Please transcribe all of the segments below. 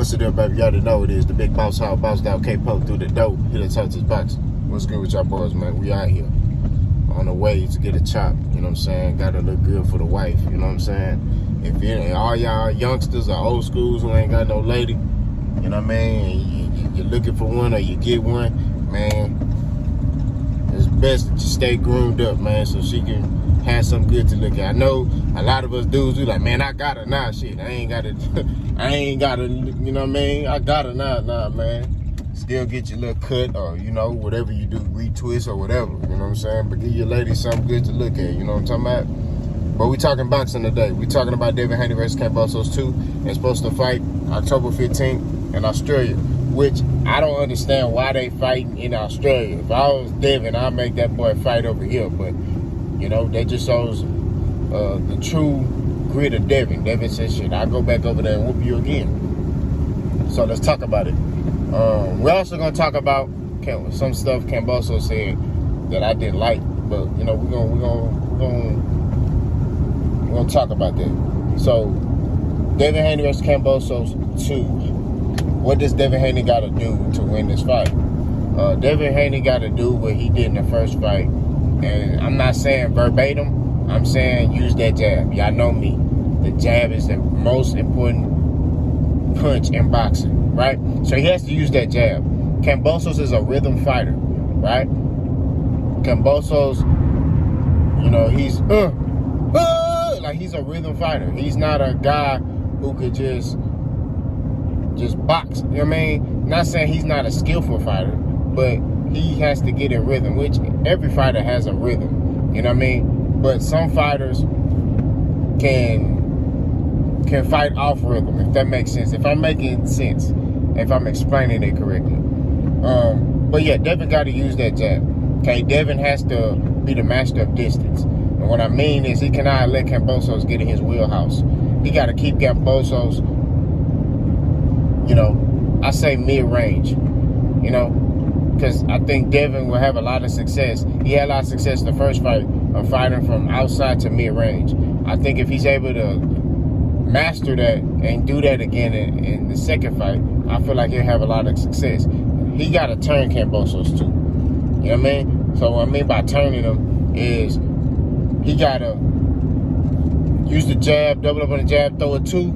What's the deal, baby? You already know it is. The big boss hog, boss dog, K-Poke through the dope. Hit the Texas box. What's good with y'all boys, man? We out here on the way to get a chop. You know what I'm saying? Got to look good for the wife. You know what I'm saying? If you ain't all y'all youngsters or old schools who ain't got no lady, you know what I mean? You're looking for one or you get one, man. It's best that you stay groomed up, man, so she can have something good to look at. I know a lot of us dudes, we like, man, I got her now. Shit, I ain't got to, you know what I mean? I got her now, man. Still get your little cut or, you know, whatever you do, retwist or whatever, you know what I'm saying? But give your lady something good to look at, you know what I'm talking about? But we talking boxing today. We talking about Devin Haney versus Kambosos 2. They're supposed to fight October 15th in Australia, which I don't understand why they fighting in Australia. If I was Devin, I'd make that boy fight over here, but you know, that just shows the true grit of Devin. Devin said, shit, I'll go back over there and whoop you again. So let's talk about it. We're also going to talk about some stuff Kambosos said that I didn't like, but, you know, we're gonna talk about that. So, Devin Haney versus Kambosos 2. What does Devin Haney got to do to win this fight? Devin Haney got to do what he did in the first fight. And I'm not saying verbatim, I'm saying use that jab. Y'all know me. The jab is the most important punch in boxing, right? So he has to use that jab. Kambosos is a rhythm fighter, right? Kambosos, you know, he's like he's a rhythm fighter. He's not a guy who could just box. You know what I mean? Not saying he's not a skillful fighter, but he has to get in rhythm, which every fighter has a rhythm, you know what I mean? But some fighters can fight off rhythm, if that makes sense. If I'm making sense, if I'm explaining it correctly. But yeah, Devin got to use that jab. Okay, Devin has to be the master of distance. And what I mean is he cannot let Kambosos get in his wheelhouse. He got to keep Kambosos, you know, I say mid-range, you know, because I think Devin will have a lot of success. He had a lot of success in the first fight of fighting from outside to mid-range. I think if he's able to master that and do that again in the second fight, I feel like he'll have a lot of success. He got to turn Kambosos too. You know what I mean? So what I mean by turning him is he got to use the jab, double up on the jab, throw it two,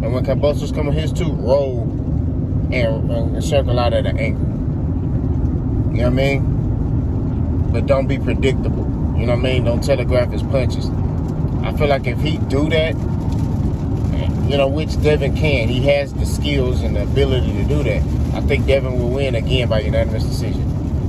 and when Kambosos come on his two, roll and circle out at an angle. You know what I mean? But don't be predictable. You know what I mean? Don't telegraph his punches. I feel like if he do that, you know, which Devin can, he has the skills and the ability to do that. I think Devin will win again by unanimous decision.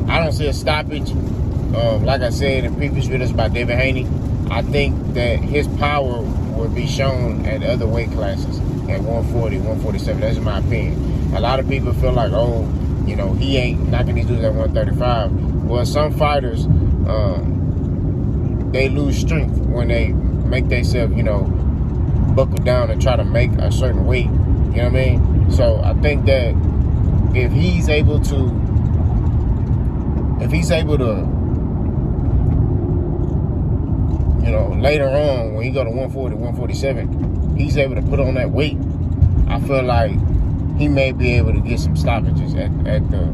I don't see a stoppage. Like I said in previous videos about Devin Haney, I think that his power will be shown at other weight classes at 140, 147. That's my opinion. A lot of people feel like, oh, you know, he ain't knocking these dudes at 135. Well, some fighters, they lose strength when they make themselves, you know, buckle down and try to make a certain weight. You know what I mean? So I think that if he's able to, you know, later on when he go to 140, 147, he's able to put on that weight, I feel like he may be able to get some stoppages at the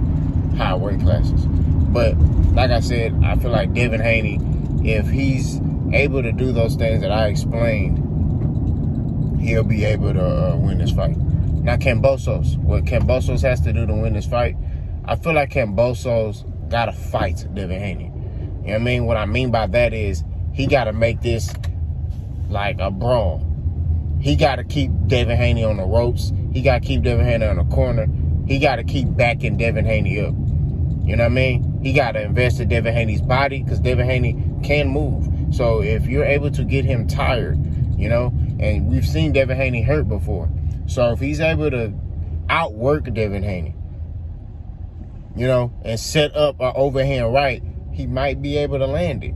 high weight classes. But like I said, I feel like Devin Haney, if he's able to do those things that I explained, he'll be able to win this fight. Now Kambosos, what Kambosos has to do to win this fight, I feel like Kambosos got to fight Devin Haney. You know what I mean? What I mean by that is he got to make this like a brawl. He got to keep Devin Haney on the ropes. He got to keep Devin Haney on the corner. He got to keep backing Devin Haney up. You know what I mean? He got to invest in Devin Haney's body because Devin Haney can move. So if you're able to get him tired, you know, and we've seen Devin Haney hurt before. So if he's able to outwork Devin Haney, you know, and set up an overhand right, he might be able to land it.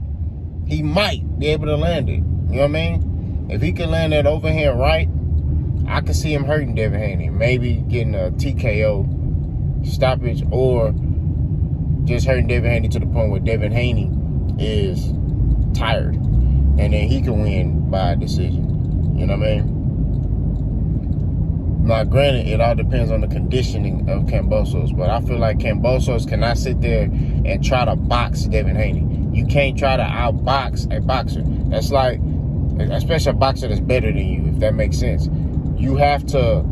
He might be able to land it. You know what I mean? If he can land that overhand right, I could see him hurting Devin Haney. Maybe getting a TKO stoppage or just hurting Devin Haney to the point where Devin Haney is tired. And then he can win by a decision. You know what I mean? Now, granted, it all depends on the conditioning of Kambosos, but I feel like Kambosos cannot sit there and try to box Devin Haney. You can't try to outbox a boxer. That's like, especially a boxer that's better than you, if that makes sense. You have to,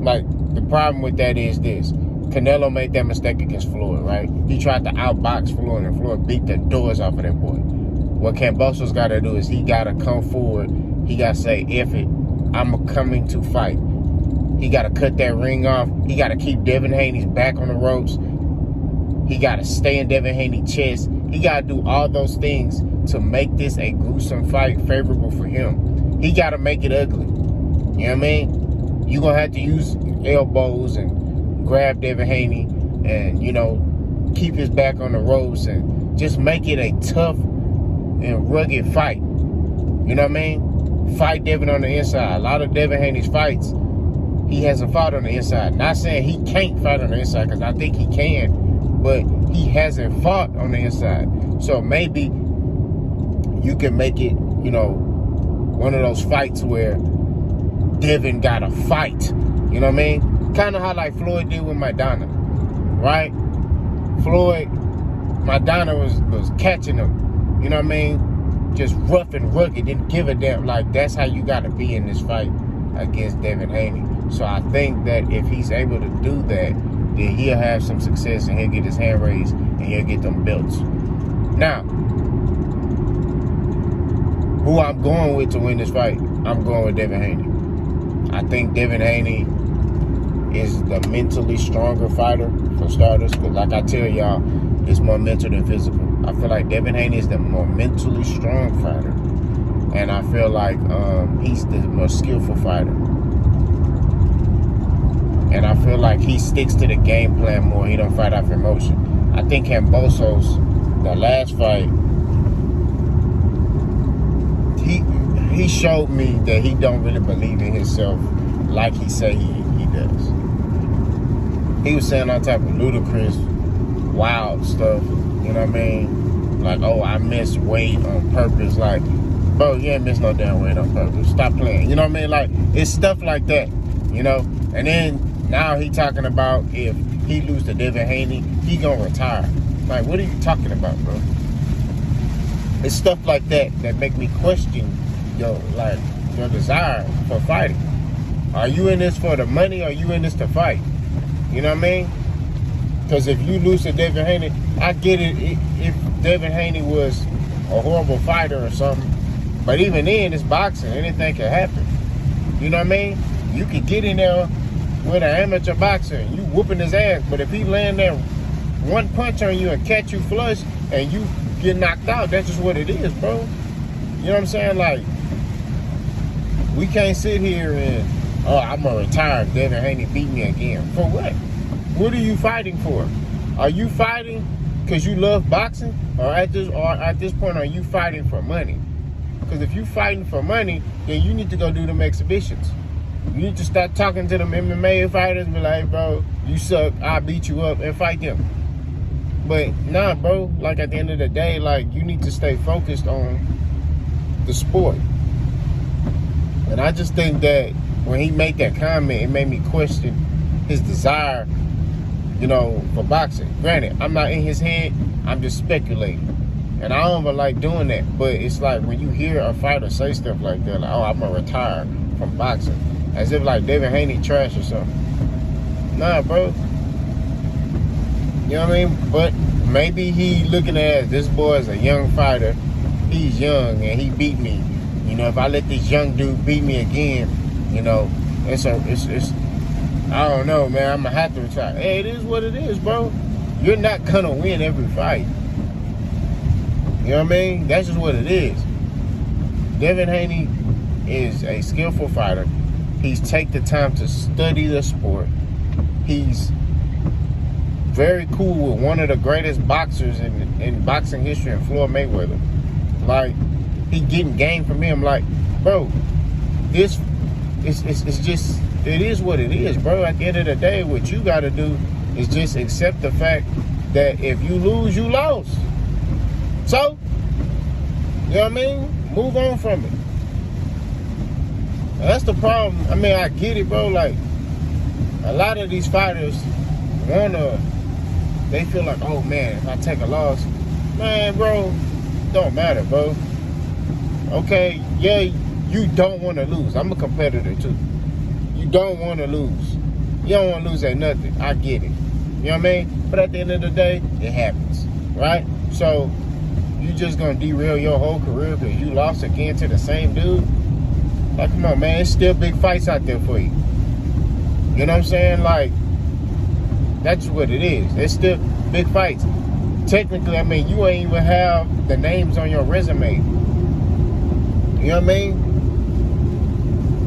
like, the problem with that is this. Canelo made that mistake against Floyd, right? He tried to outbox Floyd, and Floyd beat the doors off of that boy. What Kambosos got to do is he got to come forward. He got to say, F it, I'm coming to fight. He got to cut that ring off. He got to keep Devin Haney's back on the ropes. He got to stay in Devin Haney's chest. He got to do all those things to make this a gruesome fight favorable for him. He got to make it ugly. You know what I mean? You're going to have to use elbows and grab Devin Haney and, you know, keep his back on the ropes and just make it a tough and rugged fight. You know what I mean? Fight Devin on the inside. A lot of Devin Haney's fights, he hasn't fought on the inside. Not saying he can't fight on the inside, because I think he can, but he hasn't fought on the inside. So maybe you can make it, you know, one of those fights where Devin got to fight. You know what I mean? Kind of how like Floyd did with Maidana, right? Floyd, Maidana was catching him. You know what I mean? Just rough and rugged, didn't give a damn. Like, that's how you got to be in this fight against Devin Haney. So I think that if he's able to do that, then he'll have some success and he'll get his hand raised and he'll get them belts. Now, who I'm going with to win this fight, I'm going with Devin Haney. I think Devin Haney is the mentally stronger fighter, for starters, because like I tell y'all, it's more mental than physical. I feel like Devin Haney is the more mentally strong fighter, and I feel like he's the more skillful fighter. And I feel like he sticks to the game plan more. He don't fight off emotion. I think Kambosos, the last fight, he showed me that he don't really believe in himself like he say he does. He was saying all type of ludicrous, wild stuff. You know what I mean? Like, oh, I missed weight on purpose. Like, bro, you ain't miss no damn weight on purpose. Stop playing. You know what I mean? Like, it's stuff like that, you know? And then now he talking about if he lose to Devin Haney, he gonna retire. Like, what are you talking about, bro? It's stuff like that that make me question your desire for fighting. Are you in this for the money, or are you in this to fight? You know what I mean? Because if you lose to Devin Haney, I get it if Devin Haney was a horrible fighter or something. But even then, it's boxing. Anything can happen. You know what I mean? You could get in there with an amateur boxer and you whooping his ass. But if he land there one punch on you and catch you flush and you get knocked out, that's just what it is, bro. You know what I'm saying? Like, we can't sit here and, oh, I'm going to retire if Devin Haney beat me again. For what? What are you fighting for? Are you fighting because you love boxing? Or at this point, are you fighting for money? Because if you fighting for money, then you need to go do them exhibitions. You need to start talking to them MMA fighters and be like, hey, bro, you suck, I'll beat you up, and fight them. But nah, bro, like at the end of the day, like, you need to stay focused on the sport. And I just think that when he made that comment, it made me question his desire, you know, for boxing. Granted, I'm not in his head, I'm just speculating. And I don't even like doing that. But it's like when you hear a fighter say stuff like that, like, oh, I'm going to retire from boxing. As if like Devin Haney trash or something. Nah, bro. You know what I mean? But maybe he looking at this boy as a young fighter. He's young and he beat me. You know, if I let this young dude beat me again, you know, it's I don't know, man. I'm going to have to retire. Hey, it is what it is, bro. You're not going to win every fight. You know what I mean? That's just what it is. Devin Haney is a skillful fighter. He's take the time to study the sport. He's very cool with one of the greatest boxers in boxing history, in Floyd Mayweather. Like, he getting game from him. Like, bro, this it's just, it is what it is, bro. At the end of the day, what you got to do is just accept the fact that if you lose, you lost. So, you know what I mean? Move on from it. And that's the problem. I mean, I get it, bro. Like, A lot of these fighters they feel like, oh man, if I take a loss, man, bro, don't matter, bro. Okay, yeah, you don't want to lose. I'm a competitor too. You don't want to lose. You don't want to lose at nothing. I get it. You know what I mean? But at the end of the day, it happens, right? So you just gonna derail your whole career because you lost again to the same dude? Like, come on, man. It's still big fights out there for you. You know what I'm saying? Like, that's what it is. It's still big fights. Technically, I mean, you ain't even have the names on your resume. You know what I mean?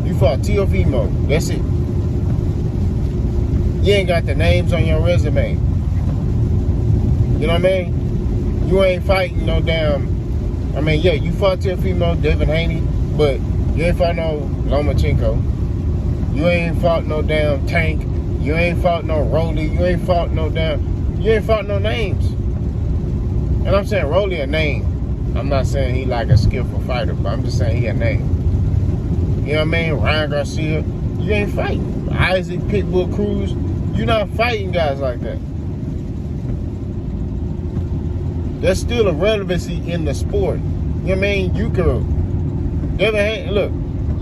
You fought Teofimo. That's it. You ain't got the names on your resume. You know what I mean? You ain't fighting no damn... I mean, yeah, you fought Teofimo, Devin Haney, but you ain't fought no Lomachenko. You ain't fought no damn Tank. You ain't fought no Rolly. You ain't fought no names. And I'm saying Rolly a name. I'm not saying he like a skillful fighter, but I'm just saying he a name. You know what I mean? Ryan Garcia, you ain't fighting. Isaac Pitbull Cruz, you're not fighting guys like that. There's still a relevancy in the sport. You know what I mean? You could, Devin Haney, look,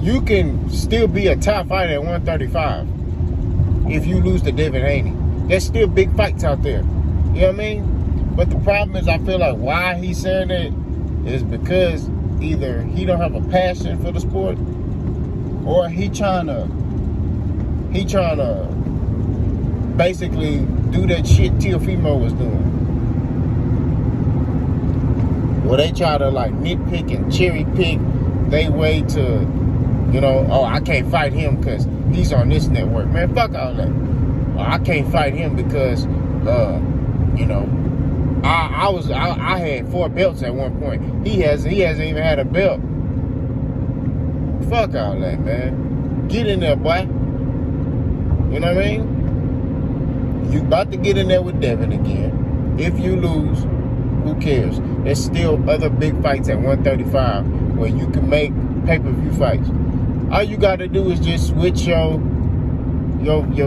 you can still be a top fighter at 135 if you lose to Devin Haney. There's still big fights out there. You know what I mean? But the problem is, I feel like why he's saying that is because either he don't have a passion for the sport, or he trying to basically do that shit Teofimo was doing. Where they try to like nitpick and cherry pick they way to, you know, oh, I can't fight him because he's on this network. Man, fuck all that. Oh, I can't fight him because, you know, I had 4 belts at one point. He hasn't even had a belt. Fuck all that, man. Get in there, boy. You know what I mean? You about to get in there with Devin again. If you lose, who cares? There's still other big fights at 135 where you can make pay-per-view fights. All you got to do is just switch your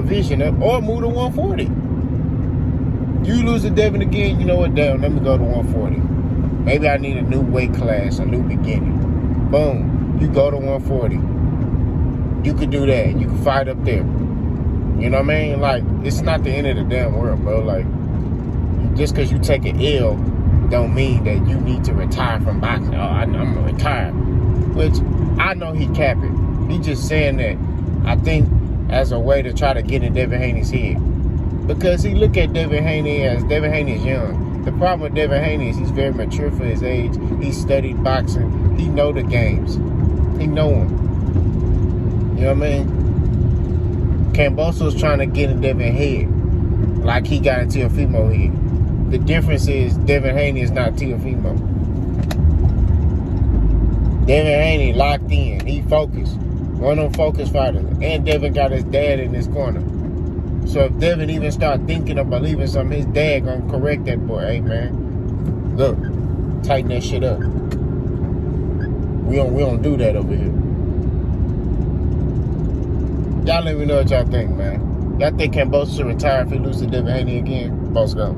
vision up or move to 140. You lose to Devin again, you know what? Damn, let me go to 140. Maybe I need a new weight class, a new beginning. Boom. You go to 140. You could do that. You can fight up there. You know what I mean? Like, it's not the end of the damn world, bro. Like, just because you take an L don't mean that you need to retire from boxing. Oh, I'm going to retire. Which, I know he capping. He just saying that, I think, as a way to try to get in Devin Haney's head. Because he look at Devin Haney as Devin Haney is young. The problem with Devin Haney is he's very mature for his age. He studied boxing. He know the games. He know them. You know what I mean? Kambosos trying to get in Devin head like he got in Teofimo head. The difference is Devin Haney is not Teofimo. Devin Haney locked in. He focused. One of them focused fighters. And Devin got his dad in his corner. So if Devin even start thinking or believing something, his dad gonna correct that boy. Hey man, look, tighten that shit up. We don't do that over here. Y'all let me know what y'all think, man. Y'all think Kambosos should retire if he loses to Devin Haney again? Boss go.